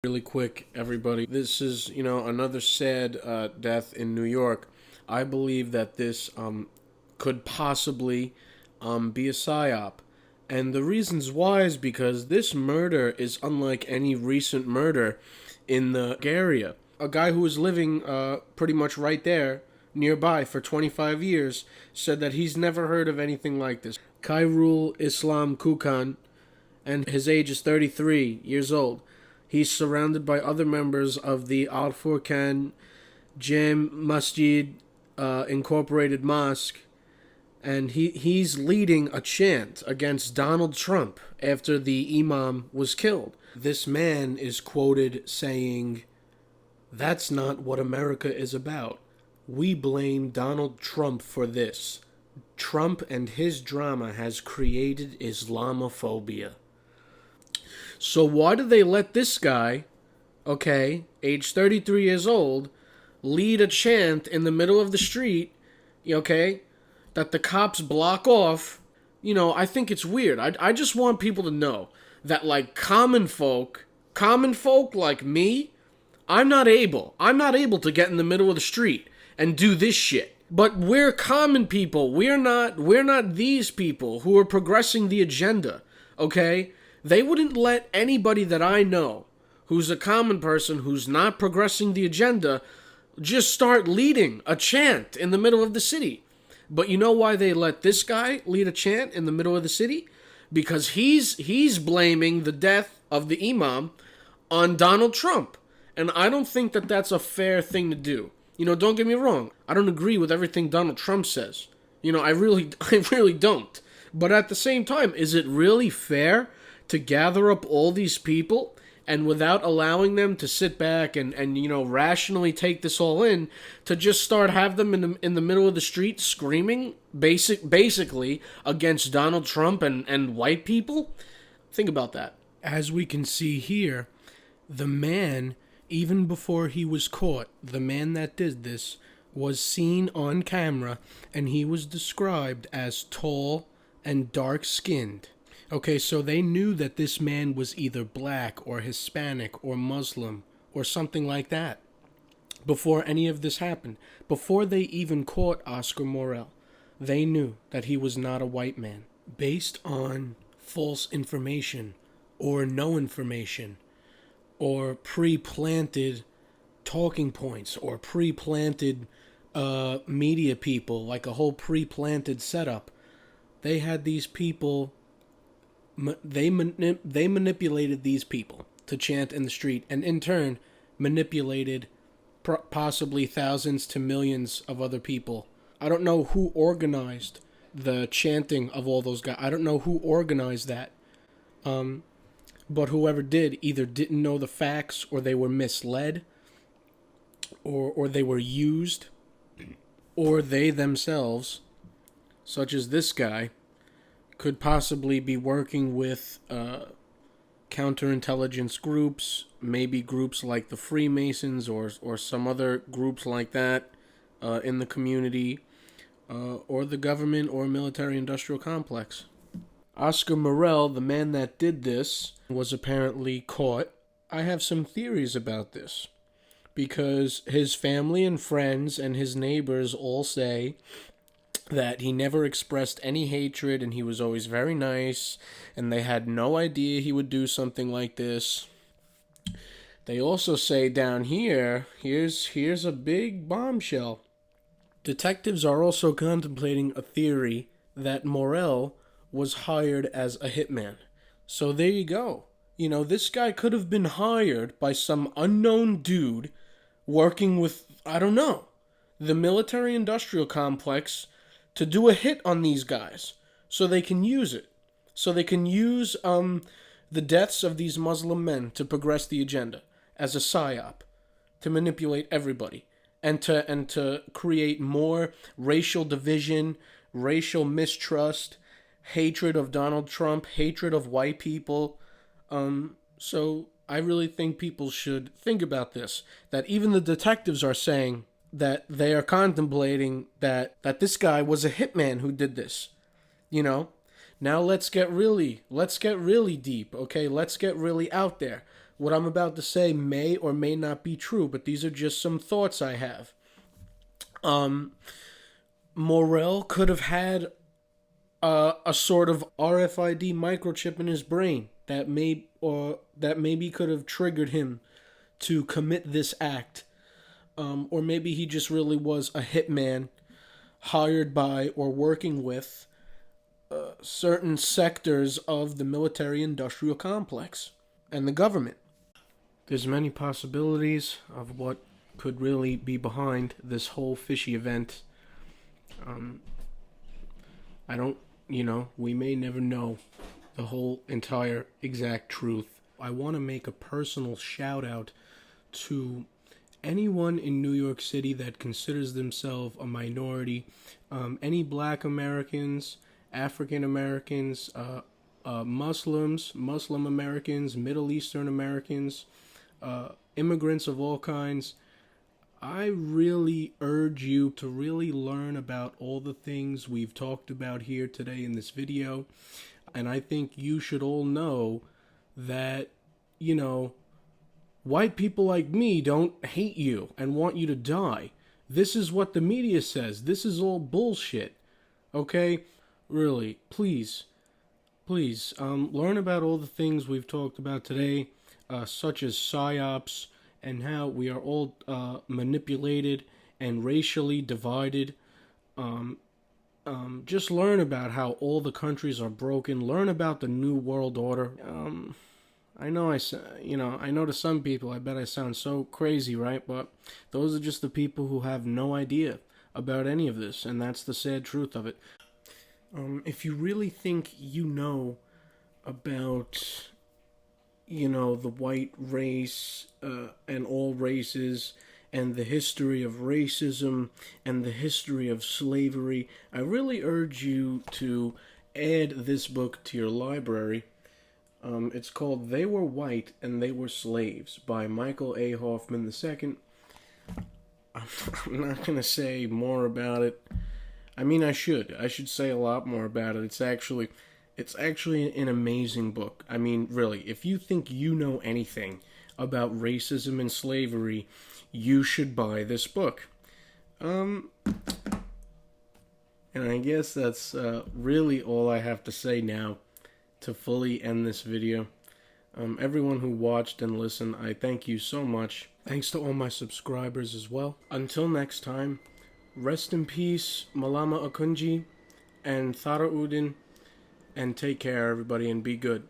Really quick, everybody. This is, another sad death in New York. I believe that this could possibly be a PsyOp. And the reasons why is because this murder is unlike any recent murder in the area. A guy who was living pretty much right there, nearby, for 25 years, said that he's never heard of anything like this. Khairul Islam Kukan, and his age is 33 years old. He's surrounded by other members of the Al Furqan Jam Masjid Incorporated Mosque, and he's leading a chant against Donald Trump after the Imam was killed. This man is quoted saying, "That's not what America is about. We blame Donald Trump for this. Trump and his drama has created Islamophobia." So why do they let this guy, age 33 years old, lead a chant in the middle of the street, that the cops block off? I think it's weird. I just want people to know that, like, common folk like me, I'm not able to get in the middle of the street and do this shit. But we're common people. We're not these people who are progressing the agenda, okay? They wouldn't let anybody that I know who's a common person who's not progressing the agenda just start leading a chant in the middle of the city. But you know why they let this guy lead a chant in the middle of the city? Because he's blaming the death of the Imam on Donald Trump. And I don't think that that's a fair thing to do. Don't get me wrong. I don't agree with everything Donald Trump says. I really don't. But at the same time, is it really fair to gather up all these people and without allowing them to sit back and rationally take this all in, to just have them in the middle of the street screaming basically against Donald Trump and white people? Think about that. As we can see here, the man, even before he was caught, the man that did this was seen on camera, and he was described as tall and dark-skinned. Okay, so they knew that this man was either black or Hispanic or Muslim or something like that before any of this happened. Before they even caught Oscar Morel, they knew that he was not a white man. Based on false information or no information or pre-planted talking points or pre-planted media people, like a whole pre-planted setup, they had these people... They manipulated these people to chant in the street, and in turn manipulated possibly thousands to millions of other people. I don't know who organized the chanting of all those guys. I don't know who organized that. But whoever did either didn't know the facts, or they were misled, or they were used, or they themselves, such as this guy, could possibly be working with counterintelligence groups, maybe groups like the Freemasons or some other groups like that in the community, or the government or military-industrial complex. Oscar Morel, the man that did this, was apparently caught. I have some theories about this, because his family and friends and his neighbors all say that he never expressed any hatred and he was always very nice, and they had no idea he would do something like this. They also say down here, here's a big bombshell. Detectives are also contemplating a theory that Morel was hired as a hitman. So there you go. This guy could have been hired by some unknown dude working with, I don't know, the military-industrial complex to do a hit on these guys so they can use it. So they can use the deaths of these Muslim men to progress the agenda as a PsyOp, to manipulate everybody, and to create more racial division, racial mistrust, hatred of Donald Trump, hatred of white people. So I really think people should think about this, that even the detectives are saying that they are contemplating that this guy was a hitman who did this. Now let's get really deep, okay? Let's get really out there. What I'm about to say may or may not be true, but these are just some thoughts I have. Morel could have had a sort of RFID microchip in his brain that maybe could have triggered him to commit this act. Or maybe he just really was a hitman hired by or working with certain sectors of the military industrial complex and the government. There's many possibilities of what could really be behind this whole fishy event. I don't, we may never know the whole entire exact truth. I want to make a personal shout out to anyone in New York City that considers themselves a minority, any black Americans, African Americans, Muslims, Muslim Americans, Middle Eastern Americans, immigrants of all kinds. I really urge you to really learn about all the things we've talked about here today in this video. And I think you should all know that, white people like me don't hate you and want you to die. This is what the media says. This is all bullshit. Okay? Really, please, learn about all the things we've talked about today, such as PsyOps, and how we are all manipulated and racially divided. Just learn about how all the countries are broken. Learn about the New World Order. I know I know to some people, I bet I sound so crazy, right? But those are just the people who have no idea about any of this, and that's the sad truth of it. If you really think you know about, the white race and all races and the history of racism and the history of slavery, I really urge you to add this book to your library. It's called They Were White and They Were Slaves by Michael A. Hoffman II. I'm not going to say more about it. I mean, I should say a lot more about it. It's actually an amazing book. I mean, really, if you think you know anything about racism and slavery, you should buy this book. And I guess that's really all I have to say now to fully end this video. Everyone who watched and listened, I thank you so much. Thanks to all my subscribers as well. Until next time, rest in peace, Maulama Akunjee and Thara Uddin, and take care, everybody, and be good.